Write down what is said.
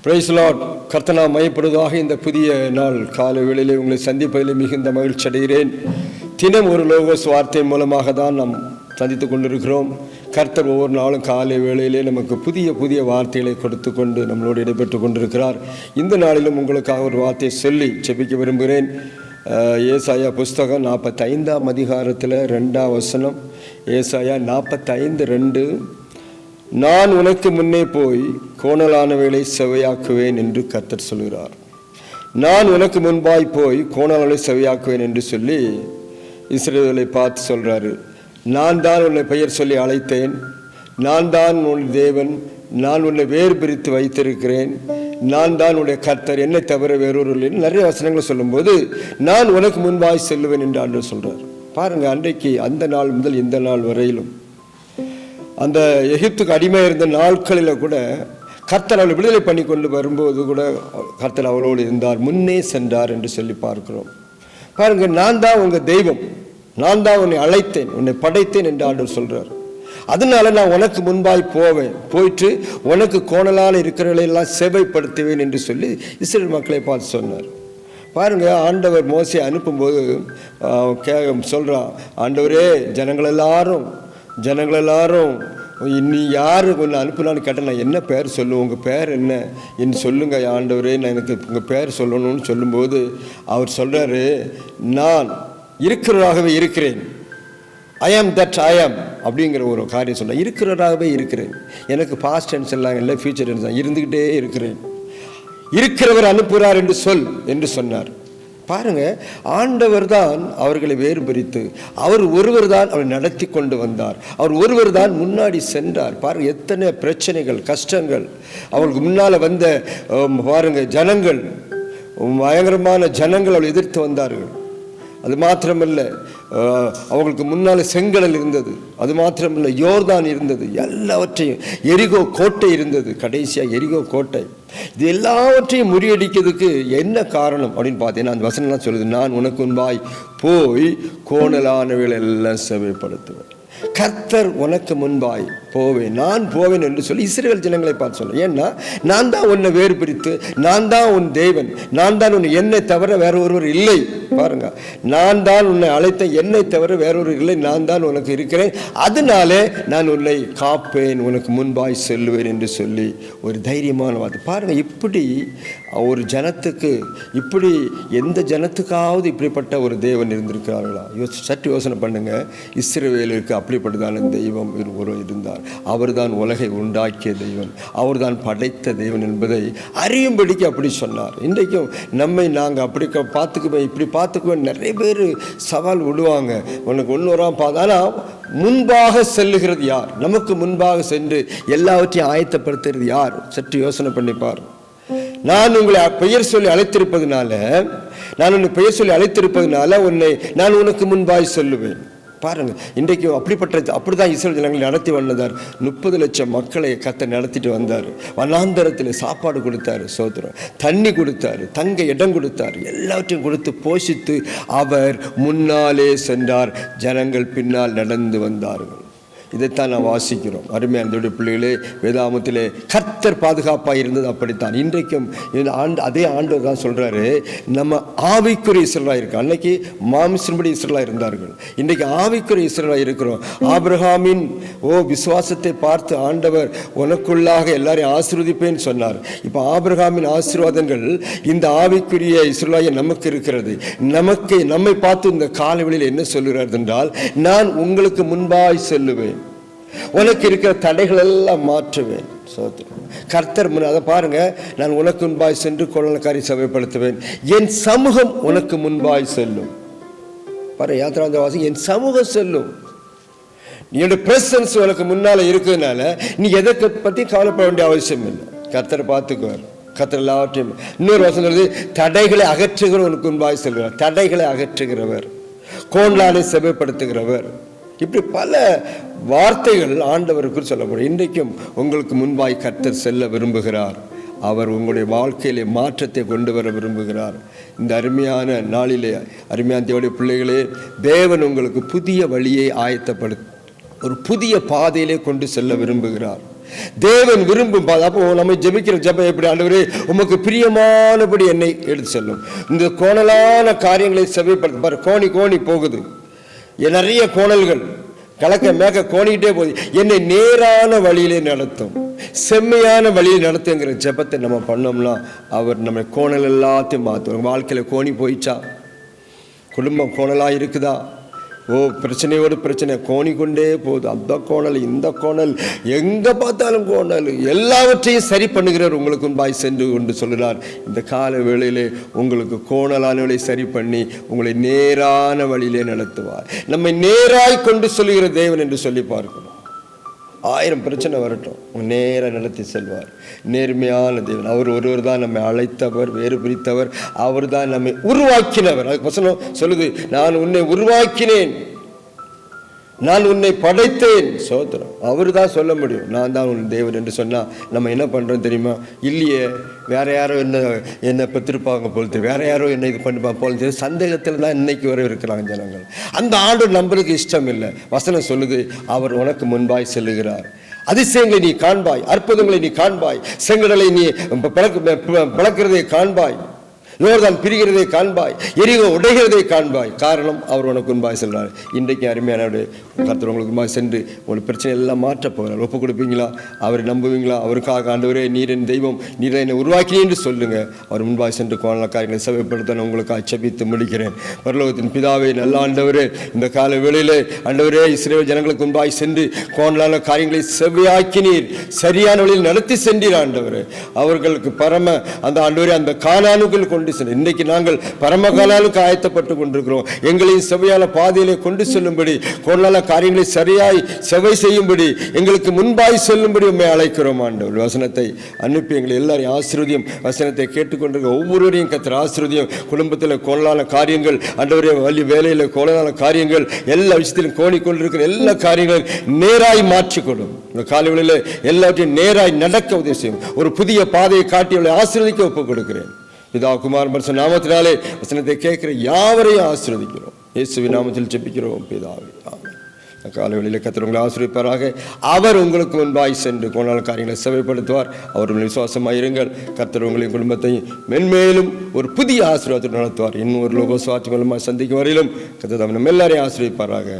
Price Lord. கர்த்தர் மையப்படுவதாக. இந்த புதிய நாள் காலை வேளையிலே உங்களை சந்திப்பதில் மிகுந்த மகிழ்ச்சி அடைகிறேன். தினம் ஒரு லோகோஸ் வார்த்தை மூலமாக தான் நாம் சந்தித்து கொண்டிருக்கிறோம். கர்த்தர் ஒவ்வொரு நாளும் காலை வேளையிலே நமக்கு புதிய புதிய வார்த்தைகளை கொடுத்து கொண்டு நம்மளோடு இடைபெற்று கொண்டிருக்கிறார். இந்த நாளிலும் உங்களுக்காக ஒரு வார்த்தையை சொல்லி செபிக்க விரும்புகிறேன். ஏசாயா புஸ்தகம் 45ஆம் அதிகாரத்தில் 2ஆம் வசனம். ஏசாயா 45:2. நான் உனக்கு முன்னே போய் கோணலானவைகளை செவையாக்குவேன் என்று கர்த்தர் சொல்கிறார். நான் உனக்கு முன்பாய் போய் கோணலானவை செவையாக்குவேன் என்று சொல்லி இஸ்ரவேலை பார்த்து சொல்கிறாரு. நான் தான் உன்னை பெயர் சொல்லி அழைத்தேன், நான் தான் உன் தேவன், நான் உன்னை வேறு பிரித்து வைத்திருக்கிறேன், நான் தான் உன்னுடைய கர்த்தர், என்னை தவிர வேறொரு இல்லை. நிறைய வசனங்களை சொல்லும்போது நான் உனக்கு முன்பாய் செல்லுவேன் என்று ஆண்டவர் சொல்கிறார். பாருங்கள், அன்றைக்கு அந்த நாள் முதல் இந்த நாள் வரையிலும் அந்த எகிப்துக்கு அடிமையாக இருந்த நாட்களில் கூட கர்த்தர் அவளை விடுதலை பண்ணி கொண்டு வரும்போது கூட கர்த்தர் அவளோடு இருந்தார், முன்னே சென்றார் என்று சொல்லி பார்க்கிறோம். பாருங்கள், நான் தான் உங்கள் தெய்வம், நான் தான் உன்னை அழைத்தேன், உன்னை படைத்தேன் என்று ஆண்டவர் சொல்கிறார். அதனால நான் உனக்கு முன்பாய் போவேன், போயிட்டு உனக்கு கோணலால் இருக்கிறவர்களெல்லாம் சேவைப்படுத்துவேன் என்று சொல்லி இஸ்ரவேல் மக்களை பார்த்து சொன்னார். பாருங்கள், ஆண்டவர் மோசையை அனுப்பும்போது சொல்கிறான், ஆண்டவரே ஜனங்கள் எல்லாரும் நீ யார் உன்னை அனுப்புனான்னு கேட்டால் நான் என்ன பேர் சொல்லுவேன், உங்கள் பேர் என்ன என்று சொல்லுங்கள் ஆண்டவரே, நான் எனக்கு உங்கள் பேர் சொல்லணும்னு சொல்லும்போது அவர் சொல்கிறாரு, நான் இருக்கிறவராகவே இருக்கிறேன், ஐ ஆம் தட் ஐ ஆம் அப்படிங்கிற ஒரு காரியம் சொல்ல. இருக்கிறவராகவே இருக்கிறேன், எனக்கு பாஸ்ட் டென்ஸ் எல்லாம் இல்லை, ஃபியூச்சர் டென்ஸ் தான், இருந்துக்கிட்டே இருக்கிறேன், இருக்கிறவர் அனுப்புகிறார் என்று சொல் என்று சொன்னார். பாருங்க, ஆண்டவர் தான் அவர்களை வேறு பிரித்து அவர் ஒருவர் தான் அவரை நடத்தி கொண்டு வந்தார், அவர் ஒருவர் தான் முன்னாடி சென்றார். பாருங்க, எத்தனை பிரச்சனைகள் கஷ்டங்கள் அவர்களுக்கு முன்னால் வந்த பாருங்க ஜனங்கள், பயங்கரமான ஜனங்கள் அவளை எதிர்த்து வந்தார்கள். அது மாத்திரமல்ல, அவங்களுக்கு முன்னால் செங்கடல் இருந்தது, அது மாத்திரமல்ல யோர்தான் இருந்தது, எல்லாவற்றையும் எரிகோ கோட்டை இருந்தது, கடைசியாக எரிகோ கோட்டை. இது எல்லாவற்றையும் முறியடிக்கிறதுக்கு என்ன காரணம் அப்படின்னு பார்த்தீங்கன்னா அந்த வசனம்லாம் சொல்லுது, நான் உனக்கு முன்பாய் போய் கோணலானவைகளை எல்லாம் செவைப்படுத்துவேன். கர்த்தர் உனக்கு முன்பாய் போவேன், நான் போவேன் என்று சொல்லி இஸ்ரவேல் ஜனங்களை பார்த்து சொல்ல. ஏன்னா நான் தான் உன்னை வேறு பிரித்து, நான் தான் உன் தேவன், நான் தான் உன்னை, என்னை தவிர வேற ஒருவர் இல்லை. பாருங்க, நான் தான் உன்னை அழைத்த, என்னை தவிர வேறொரு இல்லை, நான் தான் உனக்கு இருக்கிறேன், அதனாலே நான் உன்னை காப்பேன், உனக்கு முன்பாய் செல்லுவேன் என்று சொல்லி ஒரு தைரியமான வார்த்தை. பாருங்க, இப்படி ஒரு ஜனத்துக்கு, இப்படி எந்த ஜனத்துக்காவது இப்படிப்பட்ட ஒரு தேவன் இருந்திருக்கிறார்களா? சற்று யோசனை பண்ணுங்க. இஸ்ரவேலுக்கு அப்படிப்பட்டதான தெய்வம் ஒரு இருந்தார். அவர் தான் உலகை உண்டாக்கிய தெய்வன், அவர் தான் படைத்த தெய்வன் என்பதை அறியும்படிக்கு அப்படி சொன்னார். இன்றைக்கும் நம்மை நாங்கள் அப்படி பார்த்துக்குவேன், இப்படி பார்த்துக்குவேன், நிறைய பேர் சவால் விடுவாங்க, உனக்கு ஒன்று வராமல் பார்த்தா. ஆனால் முன்பாக செல்லுகிறது யார்? நமக்கு முன்பாக சென்று எல்லாவற்றையும் ஆயத்தப்படுத்துகிறது யார்? சற்று யோசனை பண்ணிப்பார். நான் உங்களை பெயர் சொல்லி அழைத்திருப்பதனால, நான் உன்னை பெயர் சொல்லி அழைத்திருப்பதனால உன்னை நான் உனக்கு முன்பாய் சொல்லுவேன். பாருங்க, இன்றைக்கு அப்படிதான் இஸ்ரவேல் ஜனங்களை நடத்தி வந்தார். 30 லட்சம் மக்களை கர்த்தர் நடத்திட்டு வந்தார். வனாந்தரத்தில் சாப்பாடு கொடுத்தாரு, சோத்திரம், தண்ணி கொடுத்தாரு, தங்க இடம் கொடுத்தார், எல்லாவற்றையும் கொடுத்து போஷித்து அவர் முன்னாலே சென்றார், ஜனங்கள் பின்னால் நடந்து வந்தார்கள். இதைத்தான் நான் வாசிக்கிறோம். அருமையான பிள்ளைகளே, வேதாமத்திலே கர்த்தர் பாதுகாப்பாக இருந்தது அப்படித்தான். இன்றைக்கும் அதே ஆண்டவர் தான் சொல்கிறாரு, நம்ம ஆவிக்குரிய இஸ்ரவேலாக இருக்கோம். அன்னைக்கு மாமிசன்படி இஸ்ரவேலாக இருந்தார்கள், இன்றைக்கு ஆவிக்குரிய இஸ்ரவேலாக இருக்கிறோம். ஆபிரகாமின் விசுவாசத்தை பார்த்து ஆண்டவர் உனக்குள்ளாக எல்லாரையும் ஆசீர்வதிப்பேன்னு சொன்னார். இப்போ ஆபிரகாமின் ஆசீர்வாதங்கள் இந்த ஆவிக்குரிய இஸ்ரவேலாக நமக்கு இருக்கிறது. நம்மை பார்த்து இந்த காலவெளியில் என்ன சொல்கிறார் என்றால், நான் உங்களுக்கு முன்பாய் செல்லுவேன், உனக்கு இருக்கிற தடைகள் எல்லாம் மாற்றுவேன். கர்த்தர் அதை பாருங்க, நான் உனக்கு முன்பாய் சென்று கொள்ளக்காரி சபைப்படுத்துவேன், என் சமூகம் உனக்கு முன்பாய் செல்லும். பாரு, யாத்திராந்தவாசி, என் சமூகம் செல்லும், என்னோட பிரசன்ஸ் உனக்கு முன்னால இருக்கிறதுனால நீ எதை பத்தி கவலைப்பட வேண்டிய அவசியம் இல்லை. கர்த்தரை பார்த்துக்குவார். கர்த்தர் எல்லாவற்றையும். இன்னொரு வசனம் சொல்றது, தடைகளை அகற்றுகிறவர் உனக்கு முன்பாய் செல்கிறார். தடைகளை அகற்றுகிறவர், கோணலாலை செவைப்படுத்துகிறவர், இப்படி பல வார்த்தைகள் ஆண்டவருக்கு சொல்லப்படும். இன்றைக்கும் உங்களுக்கு முன்பாய் கர்த்தர் செல்ல விரும்புகிறார். அவர் உங்களுடைய வாழ்க்கையிலே மாற்றத்தை கொண்டு வர விரும்புகிறார். இந்த அருமையான நாளிலே, அருமையான தேவனுடைய பிள்ளைகளே, தேவன் உங்களுக்கு புதிய வழியை ஆயத்தப்படுத்த, ஒரு புதிய பாதையிலே கொண்டு செல்ல விரும்புகிறார். தேவன் விரும்பும் அப்போ நம்ம ஜெபிக்கிற ஜெபம் எப்படி? ஆண்டவரே உமக்கு பிரியமானபடி என்னை எடுத்து செல்லும். இந்த கோணலான காரியங்களை செவிப்படுத்த பாரு, கோணி கோணி போகுது, நிறைய கோணல்கள் கலக்க மேக கோணிக்கிட்டே போகுது. என்னை நேரான வழியிலே நடத்தும், செம்மையான வழியில் நடத்துங்கிற ஜெபத்தை நம்ம பண்ணோம்னா அவர் நம்ம கோணல் எல்லாத்தையும் மாற்றுவோம். வாழ்க்கையில் கோணி போயிச்சா, குடும்பம் கோணலாக இருக்குதா, பிரச்சனையோடு பிரச்சனை கோணி கொண்டே போகுது, அந்த கோணல் இந்த கோணல், எங்கே பார்த்தாலும் கோணல், எல்லாவற்றையும் சரி பண்ணுகிறவர் உங்களுக்கு முன்பாய் சென்று கொண்டு சொல்கிறார். இந்த கால வேளையிலே உங்களுக்கு கோணலானவளை சரி பண்ணி உங்களை நேரான வழியிலே நடத்துவார். நம்மை நேராய் கொண்டு சொல்லுகிற தேவன் என்று சொல்லி பார்க்கணும். 1000 பிரச்சனை வரட்டும், நேராக நடத்தி செல்வார். நேர்மையான தேவன். அவர் ஒருவர் தான் நம்மை அழைத்தவர், வேறு பிரித்தவர், அவர் தான் நம்மை உருவாக்கினவர். அதுக்கு வசனம் சொல்லுது, நான் உன்னை உருவாக்கினேன், நான் உன்னை படைத்தேன். சோத்திரம். அவர் தான் சொல்ல முடியும், நான் தான் உன் தேவன் என்று சொன்னால் நம்ம என்ன பண்ணுறோம் தெரியுமா? இல்லையே, வேற யாரோ என்னை பெற்றிருப்பாங்க போல் தெரியும், வேற யாரோ என்னை இது பண்ணிப்பாங்க போல் தெரியும், சந்தேகத்தில் தான் இன்னைக்கு வரை இருக்கிறாங்க ஜனங்கள். அந்த ஆண்டு நம்பருக்கு இஷ்டம் இல்லை. வசனம் சொல்லுது, அவர் உனக்கு முன்பாய் செல்லுகிறார். அதிசயங்களை நீ காண்பாய், அற்புதங்களை நீ காண்பாய், செங்கடலை நீ பிளக்கிறதை காண்பாய், யோர்தான் பிரிகிறதை காண்பாய், எரிகோ உடைகிறதை காண்பாய். காரணம் அவர் உனக்கு முன்பாய் செல்றார். இன்றைக்கு அருமையானவருடைய கர்த்தர் உங்களுக்கு முன்பாய் சென்று உங்களுக்கு பிரச்சனை எல்லாம் மாற்ற போகிறார். ஒப்பு கொடுப்பீங்களா? அவரை நம்புவீங்களா? அவருக்காக ஆண்டவரே நீர் என் தெய்வம், நீர் என்னை உருவாக்கினேன் என்று சொல்லுங்க. அவர் முன்பாய் சென்று கோணல காரியங்களை செவைப்படுத்த நான் உங்களுக்கு அச்சபித்து முடிக்கிறேன். பரலோகத்தின் பிதாவே, நல்ல ஆண்டவரே, இந்த கால வேளையிலே ஆண்டவரே இஸ்ரவேல் ஜனங்களுக்கு முன்பாய் சென்று கோணலான காரியங்களை செவ்வையாக்கினீர், சரியான வழியில் நடத்தி சென்றீர். ஆண்டவரே அவர்களுக்கு பரம அந்த ஆண்டவரே அந்த கானானுக்குள் கொண்டு சென்று இன்றைக்கு நாங்கள் பரமகாலாலுக்கு ஆயத்தப்பட்டு கொண்டிருக்கிறோம். எங்களையும் செவ்வையான பாதையிலே கொண்டு செல்லும்படி, கோணலான காரியங்களை சரியாய் செவை செய்யும்படி, எங்களுக்கு முன்பாய் செல்லும்படி உண்மை அழைக்கிறோம். ஆண்டவர் வசனத்தை அனுப்பி எங்களை எல்லாரையும் ஆசீர்வதியும். வசனத்தை கேட்டுக்கொண்டிருக்க ஒவ்வொருவரையும் கர்த்தர் ஆசீர்வதியும். குடும்பத்தில் கோணலான காரியங்கள், ஆண்டவரே வழி வேலையில் கோணலான காரியங்கள், எல்லா விஷயத்திலும் கோணிக்கொண்டிருக்கிற எல்லா காரியங்களும் நேராய் மாற்றிக்கொள்ளும். இந்த காலைகளில் எல்லாவற்றையும் நேராய் நடக்க உதவி செய்யும். ஒரு புதிய பாதையை காட்டி அவளை ஆசீர்வதிக்க ஒப்புக் கொடுக்கிறேன். பிதா குமார் பரிசுத்த நாமத்தினாலே வசனத்தை கேட்கிற யாவரையும் ஆசீர்வதிக்கிறோம். இயேசுவின் நாமத்தில் ஜெபிக்கிறோம் பிதாவே, ஆமென். காலைகளில் கர்த்தர் உங்களை ஆசீர்வதிப்பாராக. அவர் உங்களுக்கு முன்பாய் சென்று கோணலான காரியங்களை செவைப்படுத்துவார். அவர் விசுவாசமாயிருங்கள். கர்த்தர் உங்களின் குடும்பத்தையும் மென்மேலும் ஒரு புதிய ஆசீர்வாதத்தை நடத்துவார். இன்னும் ஒரு லோக சுவாட்சி மூலமாக சந்திக்கும் வரையிலும் கர்த்தர் நம்ம எல்லாரையும் ஆசீர்வதிப்பாராக.